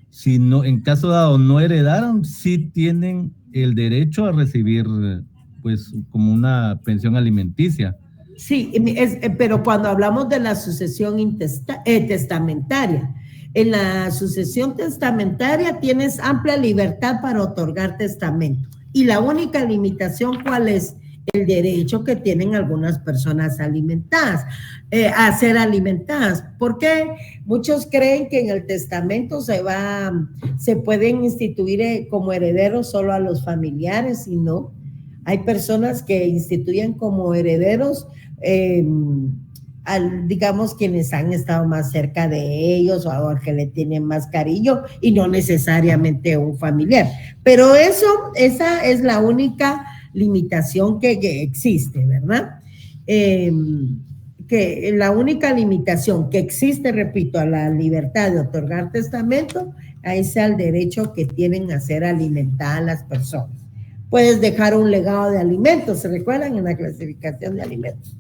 si no, en caso dado no heredaron, sí tienen el derecho a recibir pues como una pensión alimenticia. Sí, pero cuando hablamos de la sucesión testamentaria, en la sucesión testamentaria tienes amplia libertad para otorgar testamento. Y la única limitación, ¿cuál es? El derecho que tienen algunas personas alimentadas, a ser alimentadas. ¿Por qué? Muchos creen que en el testamento se pueden instituir como herederos solo a los familiares, y no. Hay personas que instituyen como herederos, digamos, quienes han estado más cerca de ellos o al que le tienen más cariño, y no necesariamente un familiar. Pero esa es la única limitación que existe, ¿verdad? Que la única limitación que existe, repito, a la libertad de otorgar testamento, es al derecho que tienen a ser alimentadas las personas. Puedes dejar un legado de alimentos, ¿se recuerdan? En la clasificación de alimentos.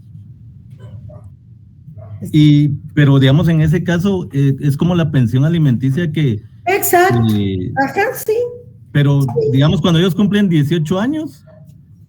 Pero digamos, en ese caso, es como la pensión alimenticia que... Exacto, ajá, sí. Pero, sí, digamos, cuando ellos cumplen 18 años,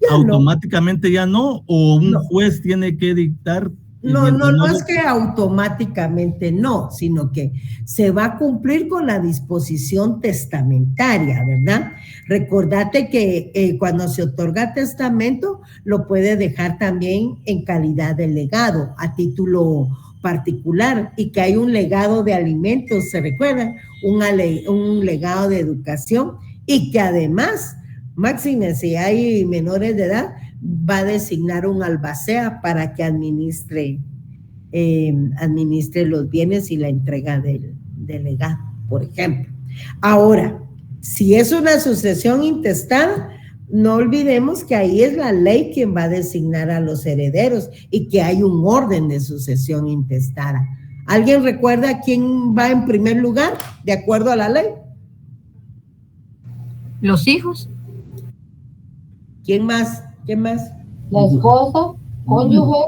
ya automáticamente no. Ya no, o un juez tiene que dictar... No es que automáticamente no, sino que se va a cumplir con la disposición testamentaria, ¿verdad? Recordate que cuando se otorga testamento, lo puede dejar también en calidad de legado, a título particular, y que hay un legado de alimentos, ¿se recuerdan? Un legado de educación, y que además, máxime, si hay menores de edad, va a designar un albacea para que administre los bienes y la entrega del legado, por ejemplo. Ahora, si es una sucesión intestada, no olvidemos que ahí es la ley quien va a designar a los herederos y que hay un orden de sucesión intestada. ¿Alguien recuerda quién va en primer lugar de acuerdo a la ley? Los hijos. ¿Quién más? ¿Quién más? La esposa, cónyuge.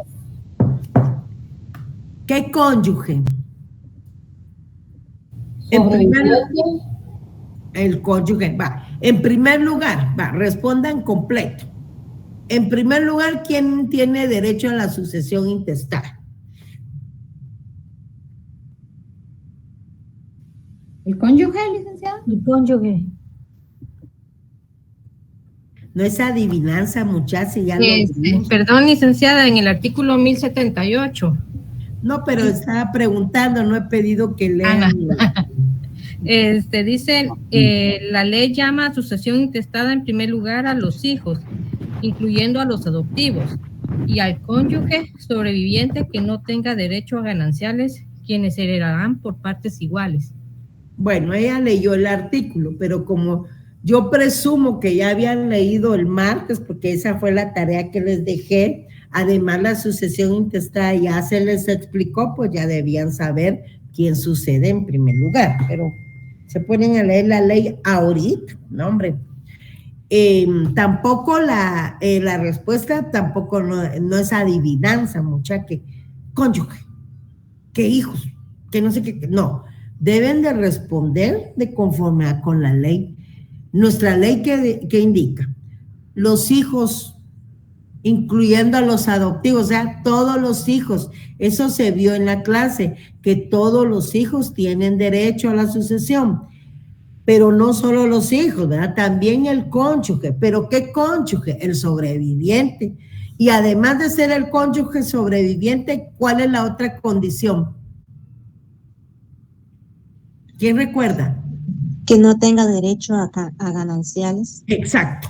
¿Qué cónyuge? El cónyuge, va. En primer lugar, respondan completo. En primer lugar, ¿quién tiene derecho a la sucesión intestada? ¿El cónyuge, licenciada? El cónyuge. No es adivinanza, muchachos, ya perdón, licenciada, en el artículo 1078. No, pero estaba preguntando, no he pedido que lean. Dicen, la ley llama a sucesión intestada en primer lugar a los hijos, incluyendo a los adoptivos, y al cónyuge sobreviviente que no tenga derecho a gananciales, quienes heredarán por partes iguales. Bueno, ella leyó el artículo, pero como yo presumo que ya habían leído el martes, porque esa fue la tarea que les dejé, además la sucesión intestada ya se les explicó, pues ya debían saber quién sucede en primer lugar, pero se ponen a leer la ley ahorita, no hombre. Tampoco la respuesta tampoco no es adivinanza, muchacha, que cónyuge, que hijos, que no sé qué, no, deben de responder de conforme con la ley. Nuestra ley que indica, los hijos, incluyendo a los adoptivos, o sea, todos los hijos, eso se vio en la clase, que todos los hijos tienen derecho a la sucesión, pero no solo los hijos, ¿verdad? También el cónyuge. ¿Pero qué cónyuge? El sobreviviente. Y además de ser el cónyuge sobreviviente, ¿cuál es la otra condición? ¿Quién recuerda? Que no tenga derecho a gananciales. Exacto.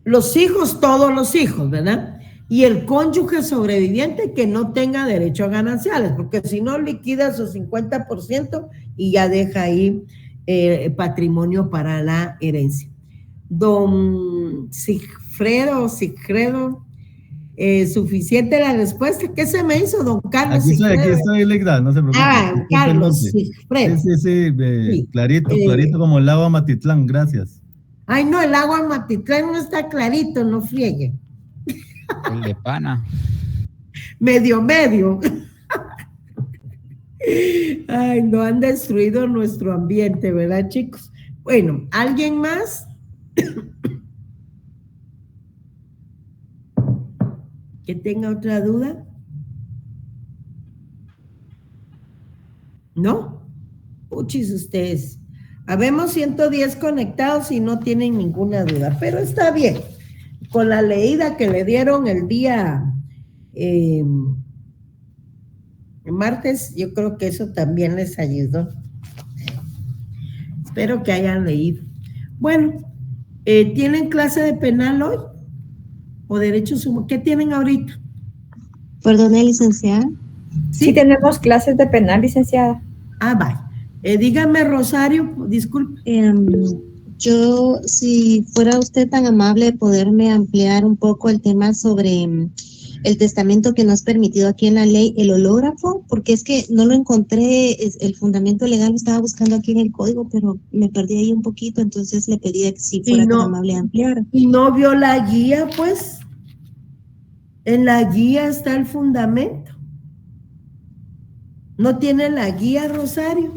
Los hijos, todos los hijos, ¿verdad? Y el cónyuge sobreviviente que no tenga derecho a gananciales, porque si no liquida su 50% y ya deja ahí patrimonio para la herencia. Don Sigfredo, suficiente la respuesta. ¿Qué se me hizo, don Carlos? Aquí estoy, Legda, no se preocupe. Carlos Sigfredo. Sí, clarito como el agua Matitlán, gracias. Ay, no, el agua Matitlán no está clarito, no friegue. El de pana. Medio. Ay, no, han destruido nuestro ambiente, ¿verdad, chicos? Bueno, ¿alguien más? ¿Que tenga otra duda? ¿No? Puchis ustedes. Habemos 110 conectados y no tienen ninguna duda, pero está bien. Con la leída que le dieron el día martes, yo creo que eso también les ayudó. Espero que hayan leído. Bueno, ¿tienen clase de penal hoy? ¿O derechos humanos? ¿Qué tienen ahorita? Perdone, licenciada. Sí, tenemos clases de penal, licenciada. Vale. Dígame, Rosario, disculpe. Yo, si fuera usted tan amable de poderme ampliar un poco el tema sobre el testamento que nos ha permitido aquí en la ley, el hológrafo, porque es que no lo encontré, el fundamento legal lo estaba buscando aquí en el código, pero me perdí ahí un poquito, entonces le pedía que si fuera tan amable de ampliar. ¿Y no vio la guía, pues? En la guía está el fundamento. ¿No tiene la guía, Rosario?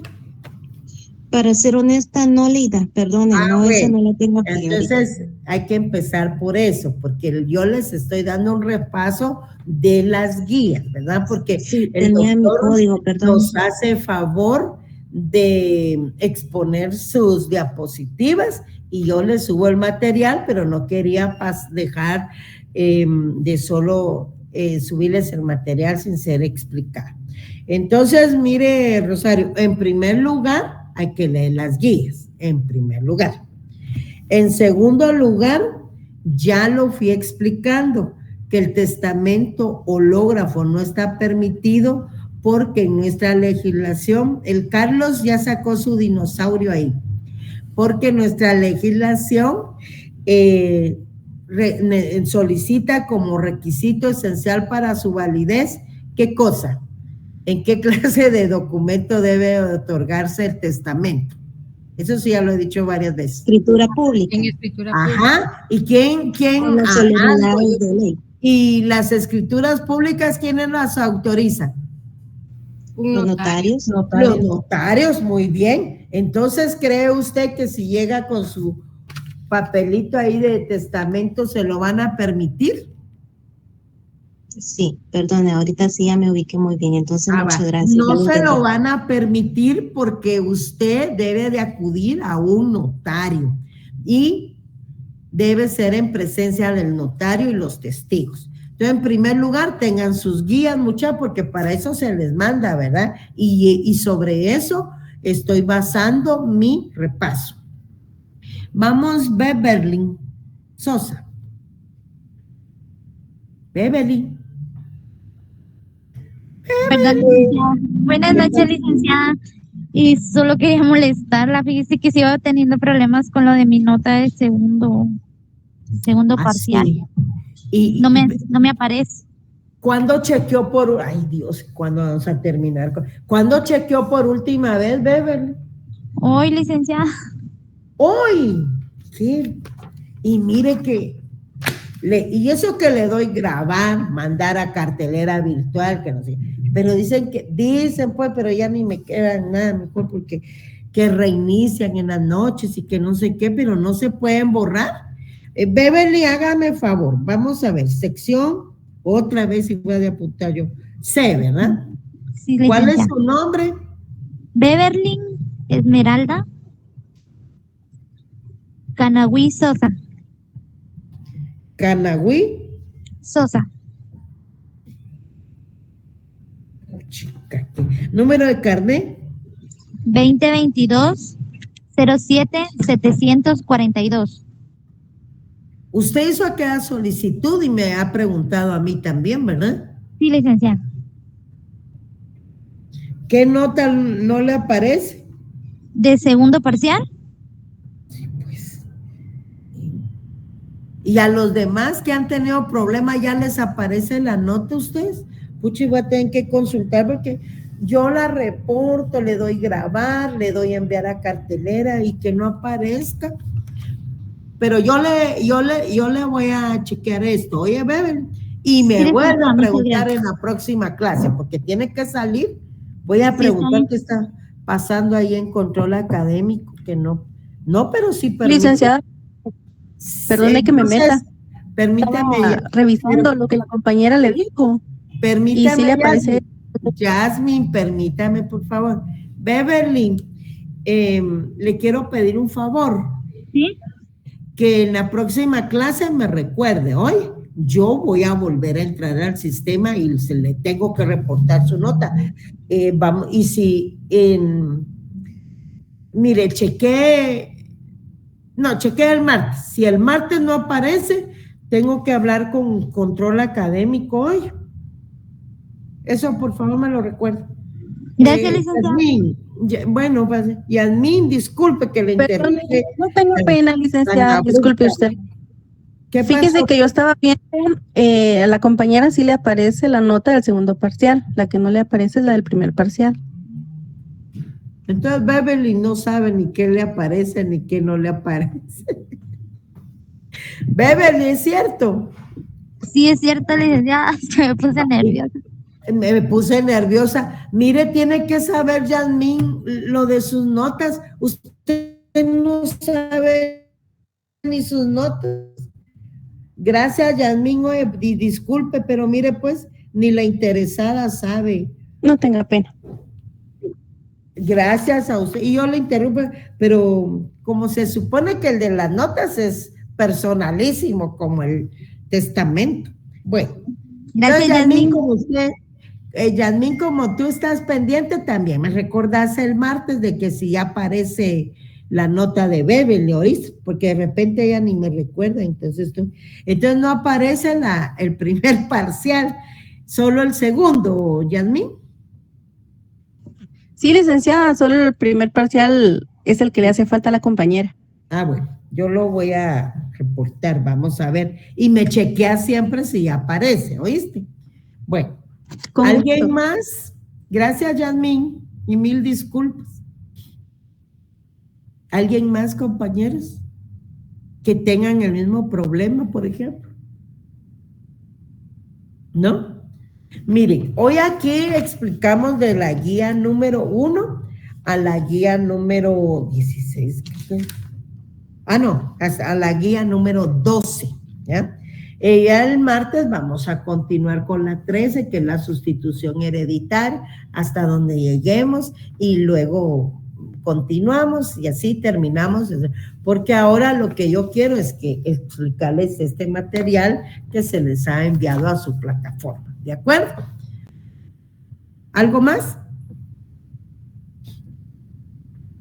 Para ser honesta, no, Leida, perdone, no, bueno. esa no la tengo aquí. Entonces, hay que empezar por eso, porque yo les estoy dando un repaso de las guías, ¿verdad? Porque sí, el tenía mi doctor código, perdón. nos hace favor de exponer sus diapositivas y yo les subo el material, pero no quería dejar de solo subirles el material sin ser explicado. Entonces, mire, Rosario, en primer lugar, hay que leer las guías, en primer lugar. En segundo lugar, ya lo fui explicando, que el testamento hológrafo no está permitido porque en nuestra legislación, el Carlos ya sacó su dinosaurio ahí, porque nuestra legislación solicita como requisito esencial para su validez, ¿qué cosa? ¿En qué clase de documento debe otorgarse el testamento? Eso sí ya lo he dicho varias veces. Escritura pública. En escritura Ajá. pública. ¿Y quién? Las solemnidades de ley. ¿Y las escrituras públicas quiénes las autorizan? Los notarios. Los notarios, muy bien. Entonces, ¿cree usted que si llega con su papelito ahí de testamento se lo van a permitir? Sí, perdone, ahorita sí ya me ubiqué muy bien, entonces muchas gracias. No se lo van a permitir porque usted debe de acudir a un notario y debe ser en presencia del notario y los testigos. Entonces, en primer lugar, tengan sus guías, muchachos, porque para eso se les manda, ¿verdad? Y sobre eso estoy basando mi repaso. Vamos, Beverly Sosa. Beverly. Perdón, licenciada. Buenas noches, licenciada. Y solo quería molestarla. Fíjese que sigo teniendo problemas con lo de mi nota de segundo parcial. Sí. Y no me aparece. ¿Cuándo chequeó por... Ay, Dios, ¿cuándo vamos a terminar? ¿Cuándo chequeó por última vez, Beverly? Hoy, licenciada. Hoy. Sí. Y mire que... y eso que le doy grabar, mandar a cartelera virtual, que no sé. Pero dicen pues, pero ya ni me queda nada mejor porque que reinician en las noches y que no sé qué, pero no se pueden borrar. Beverly, hágame favor, vamos a ver, sección, otra vez y voy a apuntar yo, C, ¿verdad? Sí, ¿Cuál es su nombre? Beverly Esmeralda Canagüí Sosa. Canagüí Sosa. Chica, número de carnet 2022 07 742. Usted hizo aquella solicitud y me ha preguntado a mí también, ¿verdad? Sí, licenciada. ¿Qué nota no le aparece? ¿De segundo parcial? Sí, pues. ¿Y a los demás que han tenido problemas ya les aparece la nota a ustedes? Puchi, voy a tener que consultar porque yo la reporto, le doy grabar, le doy enviar a cartelera y que no aparezca. Pero yo le voy a chequear esto, oye, Beben, y me vuelvo a preguntar en la próxima clase, porque tiene que salir. Voy a preguntar qué está pasando ahí en control académico, que no, pero sí permite. Licenciada, perdone que me meta. Permítame. Estaba revisando lo que la compañera le dijo. Permítame. Y sí le aparece. Jasmine, permítame, por favor. Beverly, le quiero pedir un favor. ¿Sí? Que en la próxima clase me recuerde, hoy yo voy a volver a entrar al sistema y se le tengo que reportar su nota. Vamos, y si mire, chequé el martes. Si el martes no aparece, tengo que hablar con control académico hoy. Eso, por favor, me lo recuerda. Gracias, licenciada. Bueno, pues, Yasmín, disculpe que le interrumpa. No tengo pena, licenciada, disculpe usted. Fíjese que yo estaba viendo, a la compañera sí le aparece la nota del segundo parcial, la que no le aparece es la del primer parcial. Entonces Beverly no sabe ni qué le aparece ni qué no le aparece. Beverly, ¿es cierto? Sí, es cierto, licenciada. Me puse nerviosa. Me puse nerviosa. Mire, tiene que saber, Yasmín, lo de sus notas. Usted no sabe ni sus notas. Gracias, Yasmín. Oye, disculpe, pero mire, pues, ni la interesada sabe. No tenga pena. Gracias a usted. Y yo le interrumpo, pero como se supone que el de las notas es personalísimo, como el testamento. Bueno, gracias, Yasmín, como usted... Yasmín, como tú estás pendiente, también me recordaste el martes de que si ya aparece la nota de Beverly, ¿oíste? Porque de repente ella ni me recuerda, entonces no aparece el primer parcial, solo el segundo, Yasmín. Sí, licenciada, solo el primer parcial es el que le hace falta a la compañera. Ah, bueno, yo lo voy a reportar, vamos a ver, y me chequea siempre si ya aparece, ¿oíste? Bueno. ¿Alguien más? Gracias, Yasmín, y mil disculpas. ¿Alguien más, compañeros, que tengan el mismo problema, por ejemplo? ¿No? Miren, hoy aquí explicamos de la guía número 1 a la guía número 16. A la guía número 12, ¿ya? Ya el martes vamos a continuar con la 13, que es la sustitución hereditaria, hasta donde lleguemos, y luego continuamos y así terminamos, porque ahora lo que yo quiero es que explicarles este material que se les ha enviado a su plataforma, ¿de acuerdo? ¿Algo más?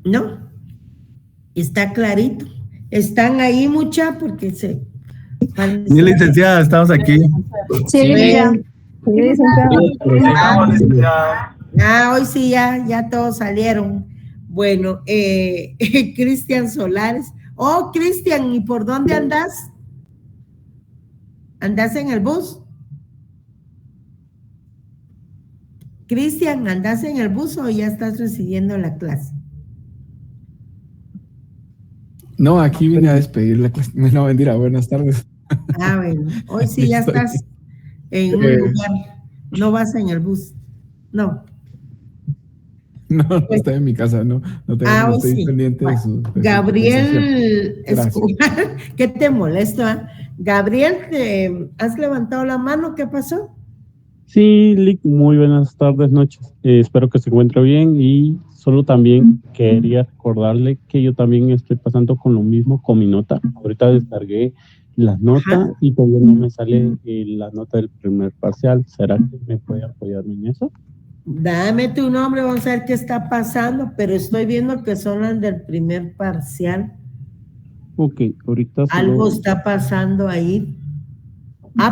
¿No? Está clarito. ¿Están ahí, mucha? Porque se... Sí, licenciada, estamos aquí. Sí, licenciada. Hoy sí, ya todos salieron. Bueno, Cristian Solares. Oh, Cristian, ¿y por dónde andas? ¿Andas en el bus? Cristian, ¿andas en el bus o ya estás recibiendo la clase? No, aquí vine a despedir la clase. No, mentira, buenas tardes. Bueno, hoy sí ya estás en un lugar, no vas en el bus, no. No estoy en mi casa, no estoy sí. pendiente de su... Gabriel Escobar, ¿qué te molesta? Gabriel, ¿has levantado la mano? ¿Qué pasó? Sí, Lick, muy buenas tardes, noches. Espero que se encuentre bien y solo también quería recordarle que yo también estoy pasando con lo mismo con mi nota. Ahorita descargué las notas y todavía no me sale la nota del primer parcial. ¿Será que me puede apoyarme en eso? Dame tu nombre, vamos a ver qué está pasando, pero estoy viendo que son las del primer parcial. Ok, ahorita... Algo está pasando ahí.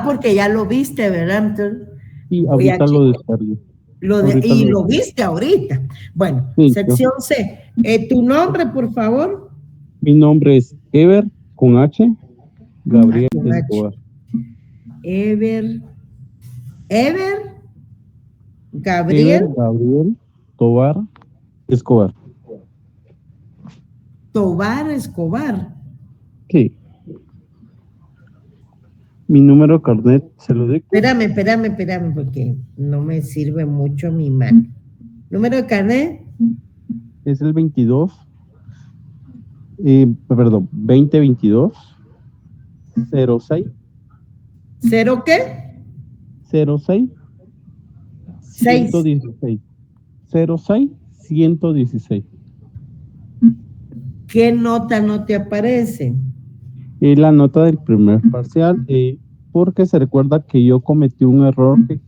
Porque ya lo viste, ¿verdad? Entonces, sí, ahorita lo descargué. Y lo viste ahorita. Bueno, sí, sección C. ¿Tu nombre, por favor? Mi nombre es Ever, con H, Gabriel Escobar. Gabriel Tobar Escobar. Tobar Escobar. Sí. Mi número de carnet, ¿se lo digo? Espérame, porque no me sirve mucho mi mano. ¿Número de carnet? Es el 2022 06 ¿Cero qué? 06 Seis. 116. 06 116. ¿Qué nota no te aparece? Y la nota del primer parcial, porque se recuerda que yo cometí un error que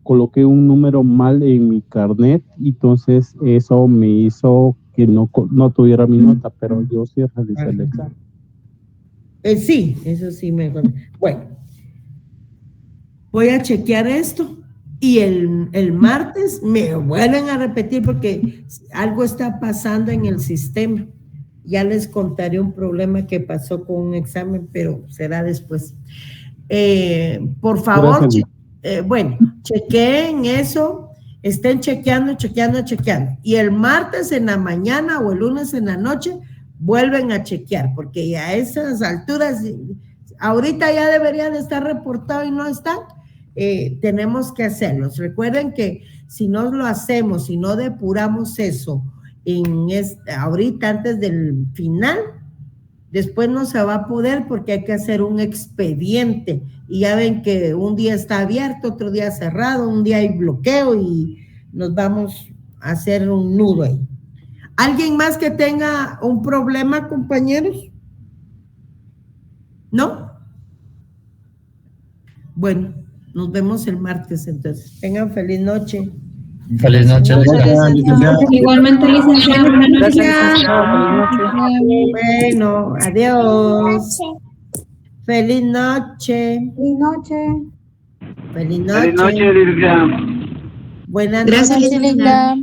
coloqué un número mal en mi carnet, y entonces eso me hizo que no tuviera mi nota, pero yo sí realicé el examen. Sí, eso sí me acuerdo. Bueno, voy a chequear esto y el martes me vuelven a repetir porque algo está pasando en el sistema. Ya les contaré un problema que pasó con un examen, pero será después. Por favor, bueno, chequeen eso, estén chequeando. Y el martes en la mañana o el lunes en la noche vuelven a chequear, porque ya a esas alturas, ahorita ya deberían estar reportados y no están. Tenemos que hacerlos. Recuerden que si no lo hacemos, si no depuramos eso ahorita antes del final, después no se va a poder porque hay que hacer un expediente y ya ven que un día está abierto, otro día cerrado, un día hay bloqueo y nos vamos a hacer un nudo ahí. ¿Alguien más que tenga un problema, compañeros? ¿No? Bueno, nos vemos el martes entonces. Tengan feliz noche. Feliz noche. Igualmente, licenciada. Bueno, adiós. Feliz noche. Feliz noche. Feliz noche. Feliz noche, licenciada. Buenas Gracias, noches. licenciada.